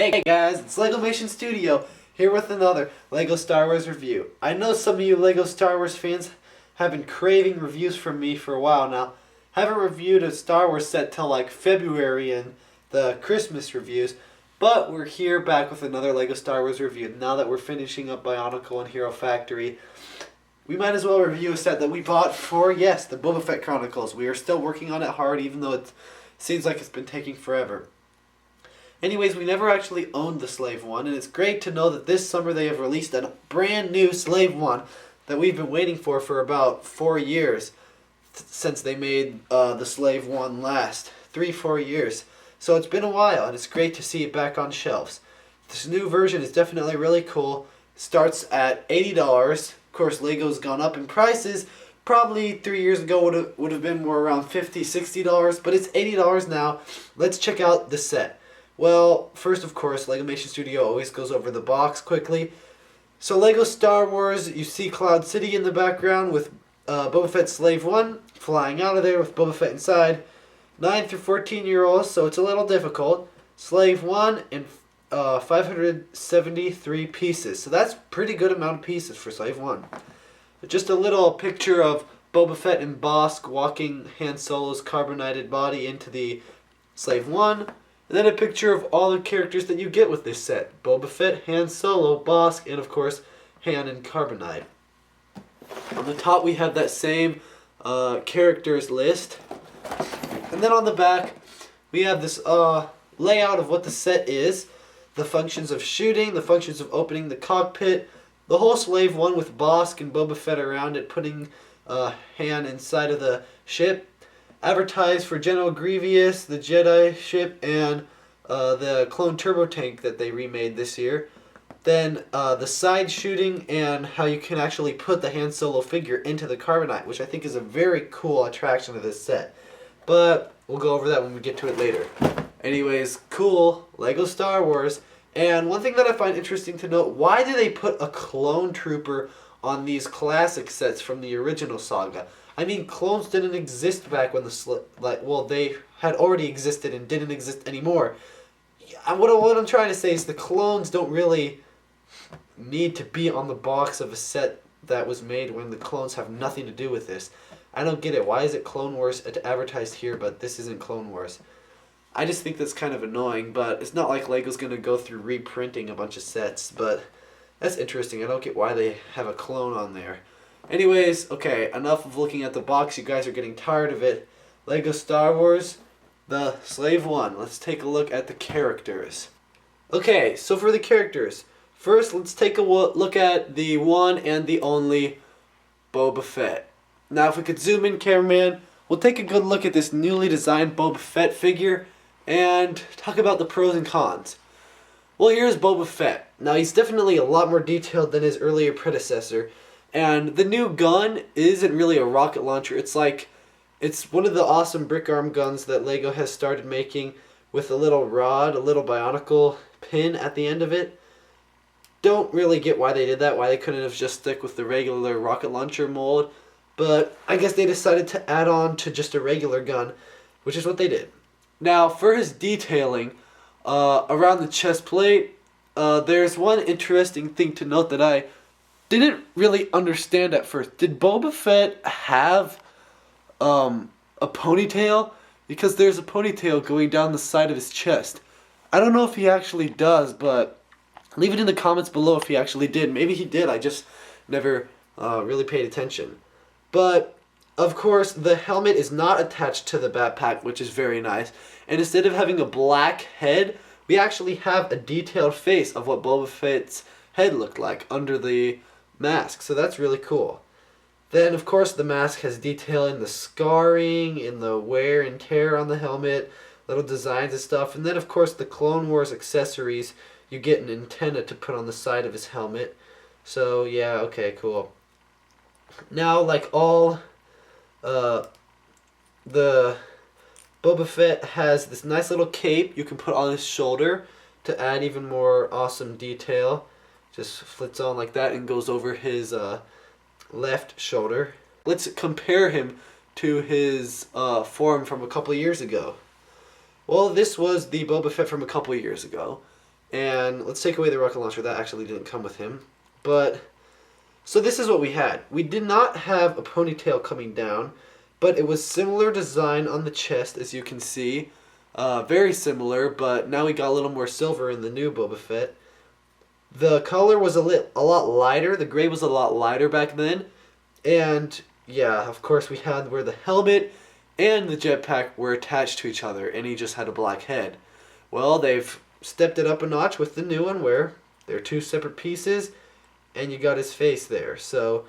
Hey guys, it's LegomationStudio here with another LEGO Star Wars review. I know some of you LEGO Star Wars fans have been craving reviews from me for a while now. Haven't reviewed a Star Wars set till like February and the Christmas reviews, but we're here back with another LEGO Star Wars review. Now that we're finishing up Bionicle and Hero Factory, we might as well review a set that we bought for, yes, the Boba Fett Chronicles. We are still working on it hard, even though it seems like it's been taking forever. Anyways, we never actually owned the Slave One, and it's great to know that this summer they have released a brand new Slave One that we've been waiting for about 4 years since they made the Slave One last. 3-4 years. So it's been a while, and it's great to see it back on shelves. This new version is definitely really cool. Starts at $80. Of course, Lego's gone up in prices. Probably 3 years ago would have been more around $50, $60, but it's $80 now. Let's check out the set. Well, first, of course, LegomationStudio always goes over the box quickly. So, Lego Star Wars, you see Cloud City in the background with Boba Fett Slave 1 flying out of there with Boba Fett inside. 9 through 14-year-olds, so it's a little difficult. Slave 1 and 573 pieces. So that's a pretty good amount of pieces for Slave 1. Just a little picture of Boba Fett and Bosque walking Han Solo's carbonated body into the Slave 1. And then a picture of all the characters that you get with this set. Boba Fett, Han Solo, Bosque, and of course, Han and Carbonite. On the top we have that same characters list. And then on the back, we have this layout of what the set is. The functions of shooting, the functions of opening the cockpit, the whole Slave One with Bosque and Boba Fett around it, putting Han inside of the ship. Advertised for General Grievous, the Jedi ship, and the clone turbo tank that they remade this year. Then the side shooting and how you can actually put the Han Solo figure into the Carbonite, which I think is a very cool attraction of this set. But we'll go over that when we get to it later. Anyways, cool, Lego Star Wars. And one thing that I find interesting to note, why do they put a clone trooper on these classic sets from the original saga? I mean, clones didn't exist back when they had already existed and didn't exist anymore. What I'm trying to say is the clones don't really need to be on the box of a set that was made when the clones have nothing to do with this. I don't get it. Why is it Clone Wars advertised here, but this isn't Clone Wars? I just think that's kind of annoying, but it's not like Lego's going to go through reprinting a bunch of sets, but that's interesting. I don't get why they have a clone on there. Anyways, okay, enough of looking at the box. You guys are getting tired of it. Lego Star Wars, the Slave One. Let's take a look at the characters. Okay, so for the characters, first let's take a look at the one and the only Boba Fett. Now if we could zoom in, cameraman, we'll take a good look at this newly designed Boba Fett figure and talk about the pros and cons. Well, here's Boba Fett. Now he's definitely a lot more detailed than his earlier predecessor. And the new gun isn't really a rocket launcher. It's one of the awesome brick arm guns that Lego has started making with a little rod, a little Bionicle pin at the end of it. Don't really get why they did that, why they couldn't have just stuck with the regular rocket launcher mold. But I guess they decided to add on to just a regular gun, which is what they did. Now, for his detailing around the chest plate, there's one interesting thing to note that I didn't really understand at first. Did Boba Fett have a ponytail? Because there's a ponytail going down the side of his chest. I don't know if he actually does, but leave it in the comments below if he actually did. Maybe he did, I just never really paid attention. But, of course, the helmet is not attached to the backpack, which is very nice. And instead of having a black head, we actually have a detailed face of what Boba Fett's head looked like under the mask, so that's really cool. Then, of course, the mask has detail in the scarring, in the wear and tear on the helmet, little designs and stuff. And then, of course, the Clone Wars accessories. You get an antenna to put on the side of his helmet. So, yeah, okay, cool. Now, like all the Boba Fett has this nice little cape you can put on his shoulder to add even more awesome detail. Just flits on like that and goes over his left shoulder. Let's compare him to his form from a couple years ago. Well, this was the Boba Fett from a couple years ago. And let's take away the rocket launcher. That actually didn't come with him. But, so this is what we had. We did not have a ponytail coming down, but it was similar design on the chest, as you can see. Very similar, but now we got a little more silver in the new Boba Fett. The color was a lot lighter. The gray was a lot lighter back then. And, yeah, of course we had where the helmet and the jetpack were attached to each other, and he just had a black head. Well, they've stepped it up a notch with the new one where they're two separate pieces and you got his face there. So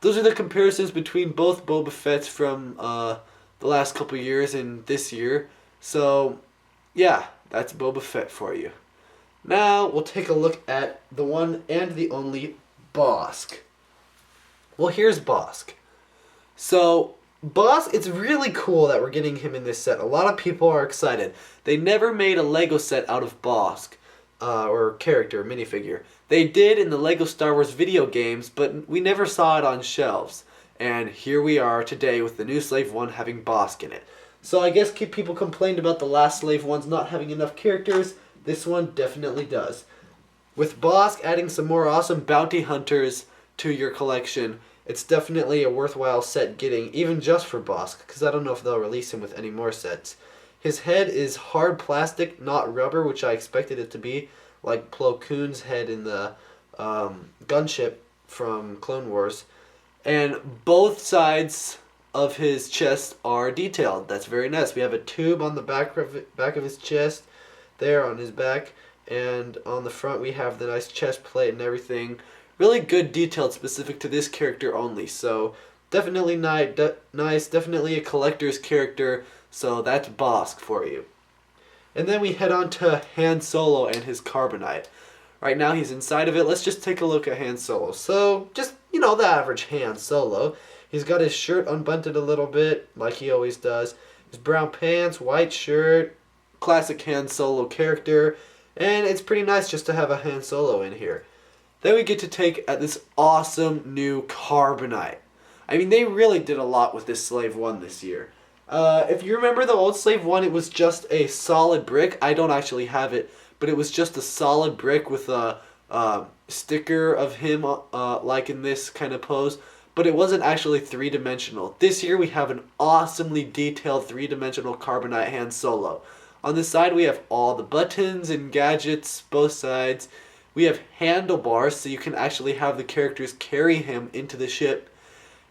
those are the comparisons between both Boba Fett's from the last couple years and this year. So yeah, that's Boba Fett for you. Now we'll take a look at the one and the only Bosque. Well, here's Bosque. So Bosque, it's really cool that we're getting him in this set. A lot of people are excited. They never made a Lego set out of Bosque, or character, minifigure. They did in the Lego Star Wars video games, but we never saw it on shelves. And here we are today with the new Slave 1 having Bosque in it. So I guess people complained about the last Slave 1's not having enough characters. This one definitely does. With Bosque adding some more awesome bounty hunters to your collection, it's definitely a worthwhile set getting, even just for Bosque, because I don't know if they'll release him with any more sets. His head is hard plastic, not rubber, which I expected it to be, like Plo Koon's head in the gunship from Clone Wars. And both sides of his chest are detailed. That's very nice. We have a tube on the back of his chest, there on his back, and on the front we have the nice chest plate and everything. Really good detailed, specific to this character only. So definitely nice, definitely a collector's character. So that's Bosque for you. And then we head on to Han Solo and his carbonite. Right now he's inside of it. Let's just take a look at Han Solo. So just, the average Han Solo. He's got his shirt unbuttoned a little bit, like he always does. His brown pants, white shirt, classic Han Solo character. And it's pretty nice just to have a Han Solo in here. Then we get to take at this awesome new carbonite. I mean, they really did a lot with this Slave 1 this year. If you remember the old Slave 1, it was just a solid brick. I don't actually have it, but it was just a solid brick with a sticker of him like in this kind of pose. But it wasn't actually three-dimensional. This year we have an awesomely detailed three-dimensional carbonite Han Solo. On the side we have all the buttons and gadgets, both sides. We have handlebars, so you can actually have the characters carry him into the ship.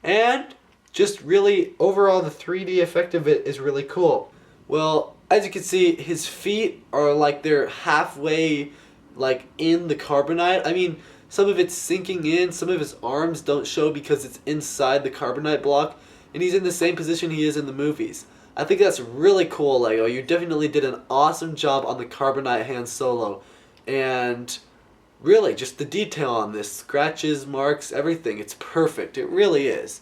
And just really, overall, the 3D effect of it is really cool. Well, as you can see, his feet are like they're halfway like in the carbonite. I mean, some of it's sinking in, some of his arms don't show because it's inside the carbonite block. And he's in the same position he is in the movies. I think that's really cool, Lego. You definitely did an awesome job on the carbonite Han Solo. And really, just the detail on this, scratches, marks, everything, it's perfect. It really is.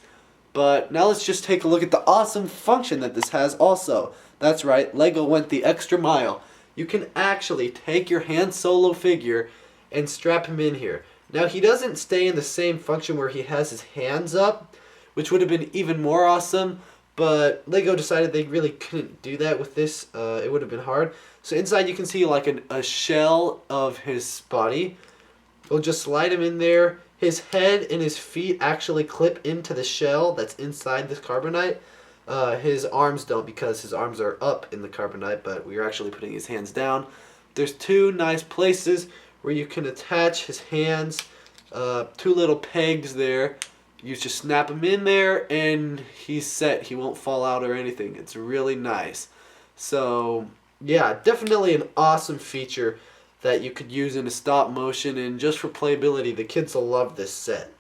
But now let's just take a look at the awesome function that this has also. That's right, Lego went the extra mile. You can actually take your Han Solo figure and strap him in here. Now he doesn't stay in the same function where he has his hands up, which would have been even more awesome, but Lego decided they really couldn't do that with this. It would have been hard. So inside you can see like a shell of his body. We'll just slide him in there. His head and his feet actually clip into the shell that's inside this carbonite. His arms don't because his arms are up in the carbonite, but we are actually putting his hands down. There's two nice places where you can attach his hands. Two little pegs there. You just snap him in there and he's set. He won't fall out or anything. It's really nice. So yeah, definitely an awesome feature that you could use in a stop motion, and just for playability, the kids will love this set.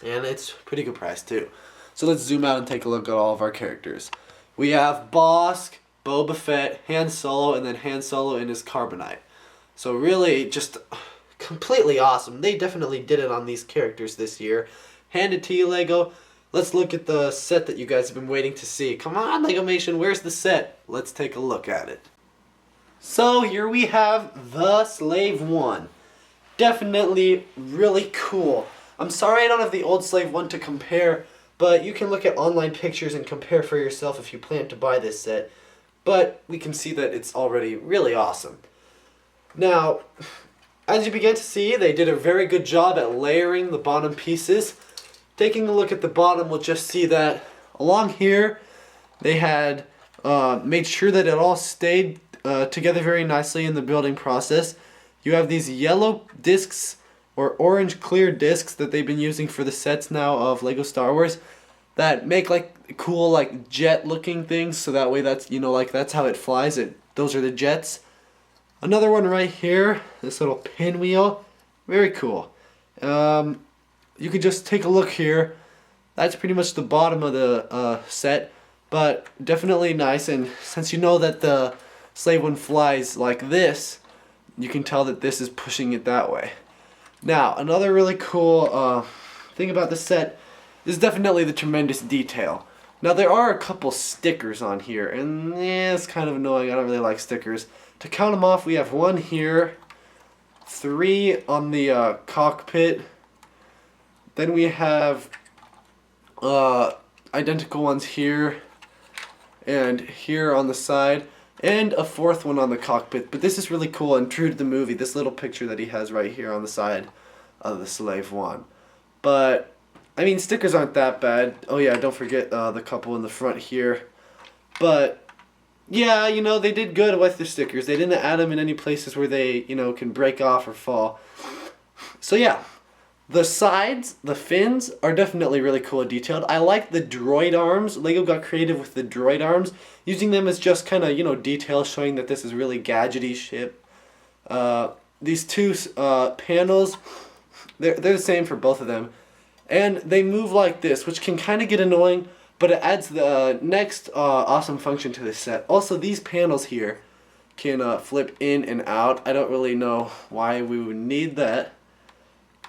And it's pretty good price too. So let's zoom out and take a look at all of our characters. We have Bosque, Boba Fett, Han Solo, and then Han Solo in his carbonite. So really just completely awesome. They definitely did it on these characters this year. Hand it to you, Lego. Let's look at the set that you guys have been waiting to see. Come on, Legomation, where's the set? Let's take a look at it. So here we have the Slave 1. Definitely really cool. I'm sorry I don't have the old Slave 1 to compare, but you can look at online pictures and compare for yourself if you plan to buy this set. But we can see that it's already really awesome. Now, as you begin to see, they did a very good job at layering the bottom pieces. Taking a look at the bottom, we'll just see that along here, they had made sure that it all stayed together very nicely in the building process. You have these yellow discs or orange clear discs that they've been using for the sets now of Lego Star Wars that make like cool like jet looking things, so that way that's, you know, like that's how it flies. Those are the jets. Another one right here, this little pinwheel, very cool. You could just take a look here. That's pretty much the bottom of the set, but definitely nice. And since you know that the Slave One flies like this, you can tell that this is pushing it that way. Now, another really cool thing about the set is definitely the tremendous detail. Now, there are a couple stickers on here, and it's kind of annoying. I don't really like stickers. To count them off, we have 1 here, 3 on the cockpit. Then we have identical ones here and here on the side, and a 4th one on the cockpit. But this is really cool and true to the movie, this little picture that he has right here on the side of the Slave One. But, I mean, stickers aren't that bad. Oh yeah, don't forget the couple in the front here. But, yeah, you know, they did good with the stickers. They didn't add them in any places where they, you know, can break off or fall. So yeah, the sides, the fins, are definitely really cool and detailed. I like the Droid Arms. Lego got creative with the Droid Arms, using them as just kind of, you know, detail, showing that this is really gadgety ship. These 2 panels, they're the same for both of them. And they move like this, which can kind of get annoying, but it adds the next awesome function to this set. Also, these panels here can flip in and out. I don't really know why we would need that,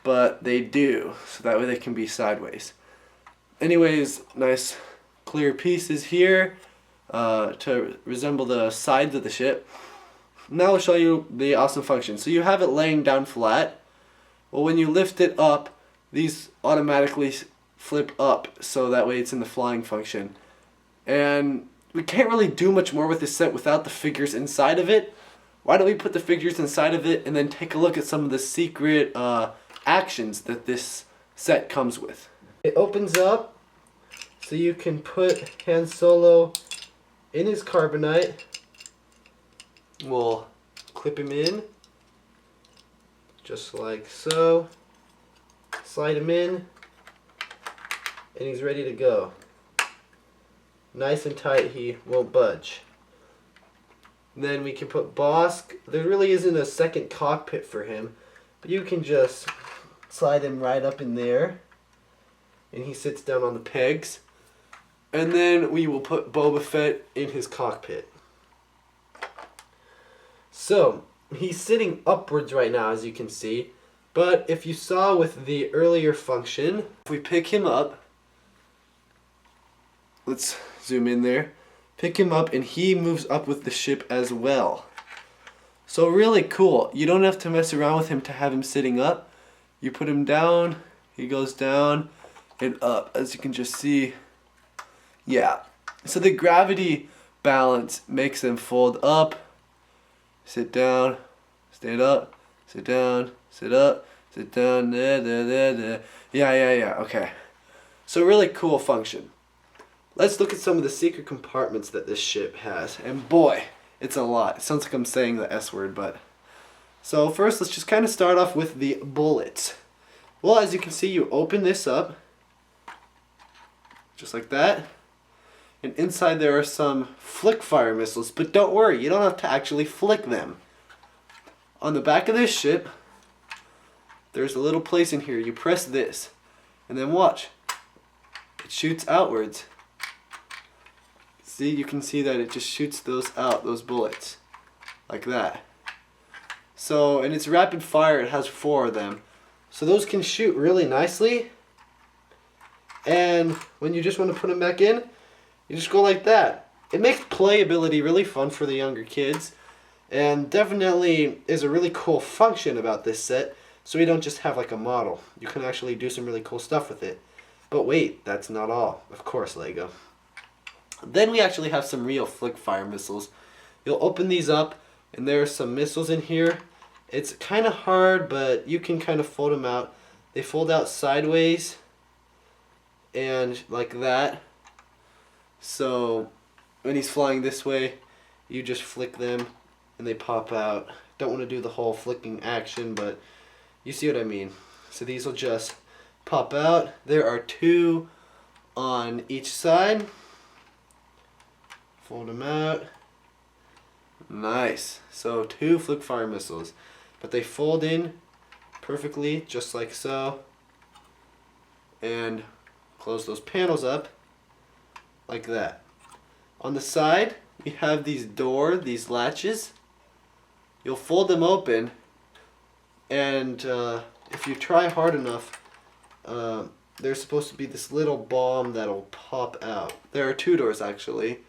but they do, so that way they can be sideways. Anyways, nice clear pieces here to resemble the sides of the ship. Now I'll show you the awesome function. So you have it laying down flat. Well, when you lift it up, these automatically flip up, so that way it's in the flying function. And we can't really do much more with this set without the figures inside of it. Why don't we put the figures inside of it and then take a look at some of the secret actions that this set comes with. It opens up so you can put Han Solo in his carbonite. We'll clip him in just like so. Slide him in, and he's ready to go. Nice and tight, he won't budge. Then we can put Bosque. There really isn't a second cockpit for him, but you can just slide him right up in there, and he sits down on the pegs. And then we will put Boba Fett in his cockpit. So, he's sitting upwards right now, as you can see. But if you saw with the earlier function, if we pick him up, let's zoom in there, pick him up and he moves up with the ship as well. So really cool. You don't have to mess around with him to have him sitting up. You put him down, he goes down and up, as you can just see. Yeah, so the gravity balance makes them fold up, sit down, stand up, sit down, sit up, sit down, yeah, okay. So really cool function. Let's look at some of the secret compartments that this ship has. And boy, it's a lot. It sounds like I'm saying the S word, but... So first, let's just kind of start off with the bullets. Well, as you can see, you open this up, just like that. And inside there are some flick fire missiles, but don't worry, you don't have to actually flick them. On the back of this ship, there's a little place in here. You press this, and then watch. It shoots outwards. See, you can see that it just shoots those out, those bullets, like that. So, and it's rapid fire, it has 4 of them. So those can shoot really nicely. And when you just want to put them back in, you just go like that. It makes playability really fun for the younger kids. And definitely is a really cool function about this set. So we don't just have like a model. You can actually do some really cool stuff with it. But wait, that's not all. Of course, Lego. Then we actually have some real flick fire missiles. You'll open these up, and there are some missiles in here. It's kind of hard, but you can kind of fold them out. They fold out sideways and like that. So when he's flying this way, you just flick them and they pop out. Don't want to do the whole flicking action, but you see what I mean. So these will just pop out. There are 2 on each side. Fold them out. Nice. So 2 flick fire missiles. But they fold in perfectly, just like so. And close those panels up like that. On the side, we have these latches. You'll fold them open, and if you try hard enough, there's supposed to be this little bomb that'll pop out. There are 2 doors actually.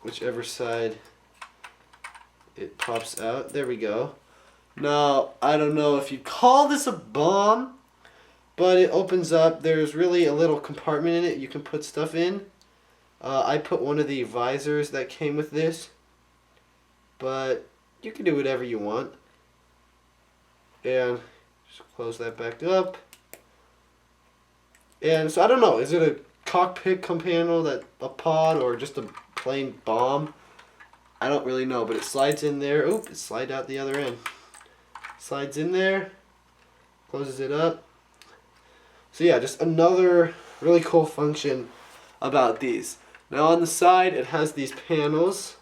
Whichever side it pops out. There we go. Now, I don't know if you call this a bomb, but it opens up. There's really a little compartment in it you can put stuff in. I put one of the visors that came with this, but you can do whatever you want. And just close that back up. And so I don't know, is it a cockpit panel, that a pod, or just a plain bomb? I don't really know, but it slides in there. Oop, it slides out the other end. Slides in there, closes it up. So yeah, just another really cool function about these. Now on the side, it has these panels.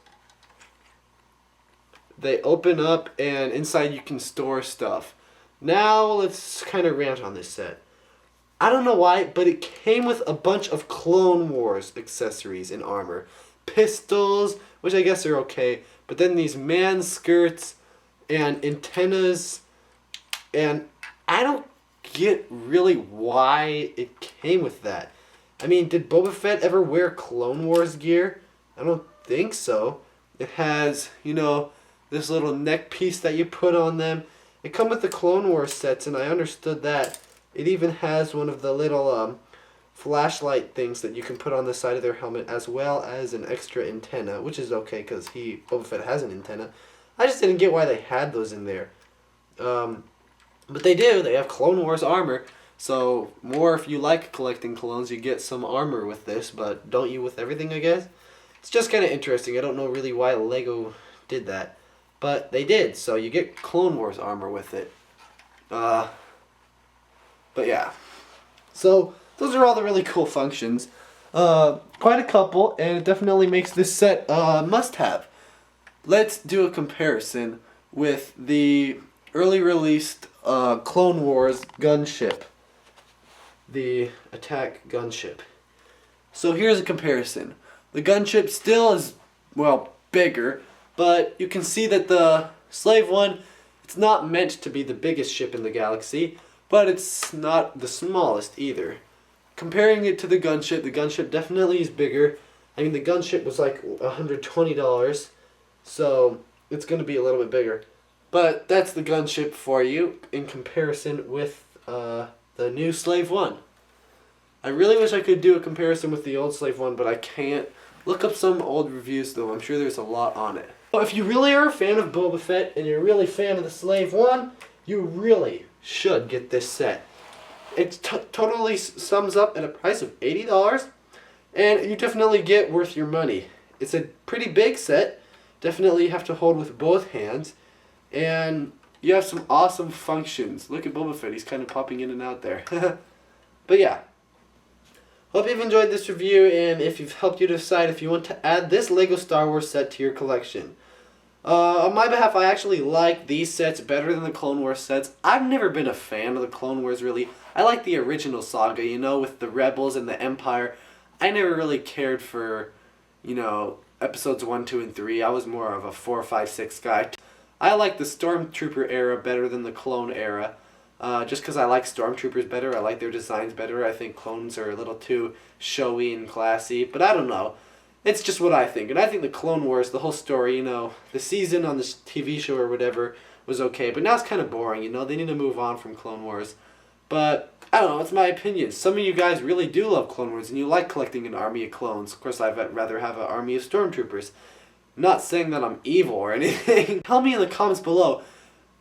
They open up, and inside you can store stuff. Now let's kind of rant on this set. I don't know why, but it came with a bunch of Clone Wars accessories and armor. Pistols, which I guess are okay, but then these man skirts and antennas, and I don't get really why it came with that. I mean, did Boba Fett ever wear Clone Wars gear? I don't think so. It has, you know, this little neck piece that you put on them. It come with the Clone Wars sets, and I understood that. It even has one of the little flashlight things that you can put on the side of their helmet, as well as an extra antenna, which is okay because Boba Fett has an antenna. I just didn't get why they had those in there. But they do. They have Clone Wars armor. So more if you like collecting clones, you get some armor with this, but don't you with everything, I guess? It's just kind of interesting. I don't know really why Lego did that, but they did. So you get Clone Wars armor with it. But yeah. So those are all the really cool functions. Quite a couple, and it definitely makes this set must-have. Let's do a comparison with the early released Clone Wars gunship. The attack gunship. So here's a comparison. The gunship still is, well, bigger, but you can see that the Slave One, it's not meant to be the biggest ship in the galaxy, but it's not the smallest either. Comparing it to the gunship definitely is bigger. I mean, the gunship was like $120, so it's going to be a little bit bigger. But that's the gunship for you in comparison with the new Slave One. I really wish I could do a comparison with the old Slave One, but I can't. Look up some old reviews though, I'm sure there's a lot on it. Well, if you really are a fan of Boba Fett and you're really a fan of the Slave One, you really should get this set. It totally sums up at a price of $80, and you definitely get worth your money. It's a pretty big set, definitely have to hold with both hands, and you have some awesome functions. Look at Boba Fett, he's kind of popping in and out there. But yeah, hope you've enjoyed this review, and if you've helped you decide if you want to add this LEGO Star Wars set to your collection. On my behalf, I actually like these sets better than the Clone Wars sets. I've never been a fan of the Clone Wars, really. I like the original saga, you know, with the Rebels and the Empire. I never really cared for, you know, episodes 1, 2, and 3. I was more of a 4, 5, 6 guy. I like the Stormtrooper era better than the Clone era. Just because I like Stormtroopers better, I like their designs better. I think clones are a little too showy and classy, but I don't know. It's just what I think. And I think the Clone Wars, the whole story, you know, the season on this TV show or whatever was okay. But now it's kind of boring, you know. They need to move on from Clone Wars. But, I don't know, it's my opinion. Some of you guys really do love Clone Wars and you like collecting an army of clones. Of course, I'd rather have an army of Stormtroopers. I'm not saying that I'm evil or anything. Tell me in the comments below,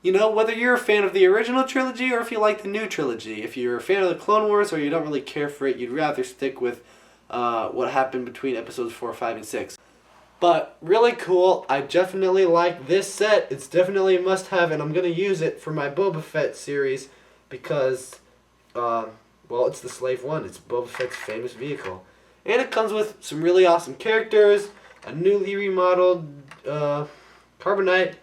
You know, whether you're a fan of the original trilogy or if you like the new trilogy. If you're a fan of the Clone Wars or you don't really care for it, you'd rather stick with what happened between episodes 4, 5, and 6. But really cool. I definitely like this set. It's definitely a must-have, and I'm going to use it for my Boba Fett series because, well, it's the Slave One. It's Boba Fett's famous vehicle. And it comes with some really awesome characters, a newly remodeled Carbonite.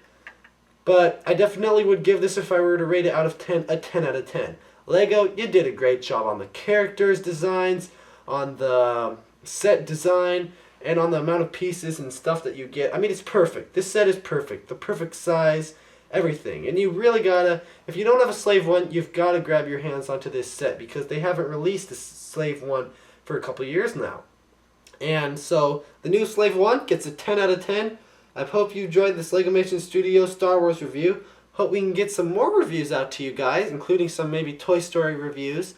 But I definitely would give this, if I were to rate it out of 10, a 10 out of 10. Lego, you did a great job on the characters designs, on the set design, and on the amount of pieces and stuff that you get. I mean, it's perfect. This set is perfect. The perfect size, everything. And you really gotta, if you don't have a Slave One, you've gotta grab your hands onto this set because they haven't released a Slave One for a couple years now. And so, the new Slave One gets a 10 out of 10. I hope you enjoyed this LegomationStudio Star Wars review. Hope we can get some more reviews out to you guys, including some maybe Toy Story reviews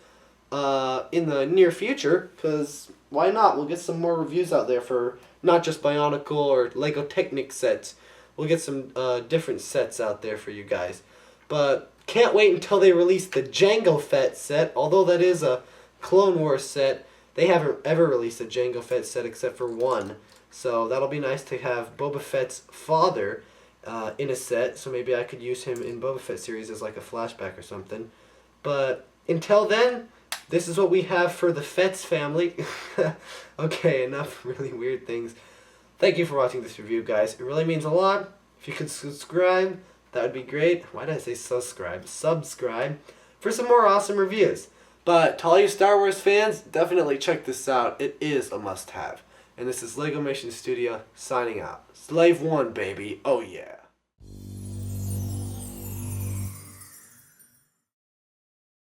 in the near future, because why not? We'll get some more reviews out there for not just Bionicle or Lego Technic sets. We'll get some different sets out there for you guys. But can't wait until they release the Jango Fett set, although that is a Clone Wars set. They haven't ever released a Jango Fett set except for one. So that'll be nice to have Boba Fett's father in a set. So maybe I could use him in Boba Fett series as like a flashback or something. But until then, this is what we have for the Fett's family. Okay, enough really weird things. Thank you for watching this review, guys. It really means a lot. If you could subscribe, that would be great. Why did I say subscribe? Subscribe for some more awesome reviews. But to all you Star Wars fans, definitely check this out. It is a must-have. And this is LegomationStudio signing out. Slave One, baby. Oh yeah.